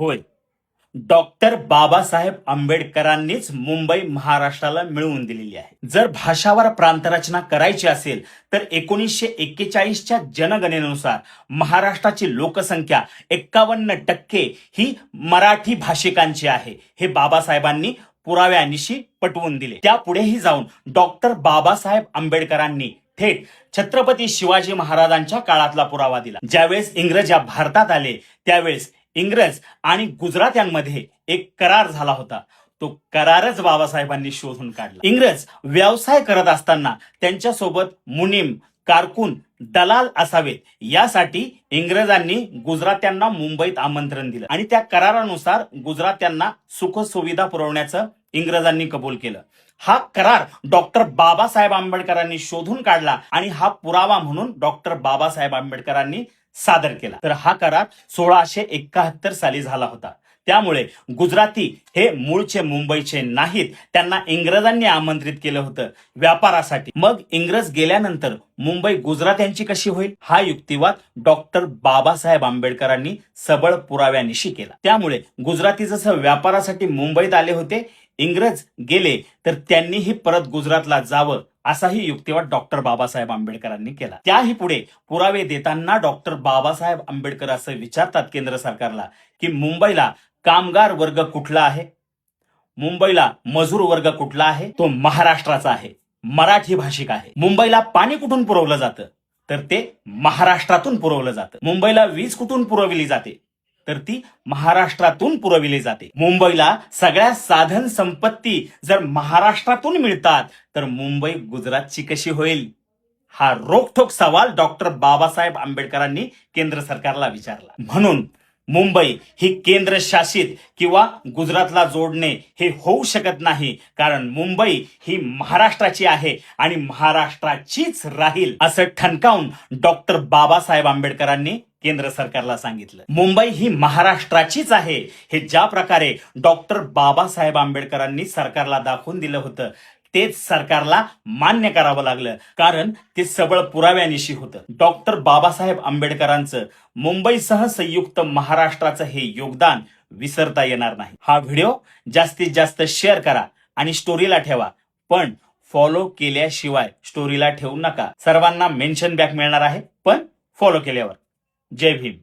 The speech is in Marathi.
होय, डॉक्टर बाबासाहेब आंबेडकरांनीच मुंबई महाराष्ट्राला मिळवून दिलेली आहे. जर भाषावार प्रांतरचना करायची असेल तर 1941च्या जनगणनेनुसार महाराष्ट्राची लोकसंख्या 51% ही मराठी भाषिकांची आहे. हे बाबासाहेबांनी पुराव्यानिशी पटवून दिले. त्यापुढेही जाऊन डॉक्टर बाबासाहेब आंबेडकरांनी थेट छत्रपती शिवाजी महाराजांच्या काळातला पुरावा दिला. ज्यावेळेस इंग्रज या भारतात आले त्यावेळेस इंग्रज आणि गुजरात्यांमध्ये एक करार झाला होता. तो करारच बाबासाहेबांनी शोधून काढला. इंग्रज व्यवसाय करत असताना त्यांच्यासोबत मुनीम, कारकून, दलाल असावेत यासाठी इंग्रजांनी गुजरात्यांना मुंबईत आमंत्रण दिलं आणि त्या करारानुसार गुजरात्यांना सुखसुविधा पुरवण्याचं इंग्रजांनी कबूल केलं. हा करार डॉक्टर बाबासाहेब आंबेडकरांनी शोधून काढला आणि हा पुरावा म्हणून डॉक्टर बाबासाहेब आंबेडकरांनी सादर केला. तर हा करार 1671 साली झाला होता. त्यामुळे गुजराती हे मूळचे मुंबईचे नाहीत. त्यांना इंग्रजांनी आमंत्रित केलं होतं व्यापारासाठी. मग इंग्रज गेल्यानंतर मुंबई गुजरात्यांची कशी होईल हा युक्तिवाद डॉक्टर बाबासाहेब आंबेडकरांनी सबळ पुराव्यानिशी केला. त्यामुळे गुजराती जसं व्यापारासाठी मुंबईत आले होते, इंग्रज गेले तर त्यांनीही परत गुजरातला जावं असाही युक्तिवाद डॉक्टर बाबासाहेब आंबेडकरांनी केला. त्याही पुढे पुरावे देताना डॉक्टर बाबासाहेब आंबेडकर असं विचारतात केंद्र सरकारला की मुंबईला कामगार वर्ग कुठला आहे, मुंबईला मजूर वर्ग कुठला आहे, तो महाराष्ट्राचा आहे, मराठी भाषिक आहे. मुंबईला पाणी कुठून पुरवलं जातं तर ते महाराष्ट्रातून पुरवलं जातं. मुंबईला वीज कुठून पुरवली जाते तर ती महाराष्ट्रातून पुरविली जाते. मुंबईला सगळ्या साधन संपत्ती जर महाराष्ट्रातून मिळतात तर मुंबई गुजरातची कशी होईल? हा रोखठोक सवाल डॉक्टर बाबासाहेब आंबेडकरांनी केंद्र सरकारला विचारला. म्हणून मुंबई ही केंद्र शासित किंवा गुजरातला जोडणे हे होऊ शकत नाही, कारण मुंबई ही महाराष्ट्राची आहे आणि महाराष्ट्राचीच राहील असं ठणकावून डॉक्टर बाबासाहेब आंबेडकरांनी केंद्र सरकारला सांगितलं. मुंबई ही महाराष्ट्राचीच आहे हे ज्या प्रकारे डॉक्टर बाबासाहेब आंबेडकरांनी सरकारला दाखवून दिलं होतं तेच सरकारला मान्य करावं लागलं, कारण ते सबळ पुराव्यानिशी होतं. डॉक्टर बाबासाहेब आंबेडकरांचं मुंबईसह संयुक्त महाराष्ट्राचं हे योगदान विसरता येणार नाही. हा व्हिडिओ जास्तीत जास्त शेअर करा आणि स्टोरीला ठेवा, पण फॉलो केल्याशिवाय स्टोरीला ठेवू नका. सर्वांना मेन्शन बॅक मिळणार आहे पण फॉलो केल्यावर. जय भीम.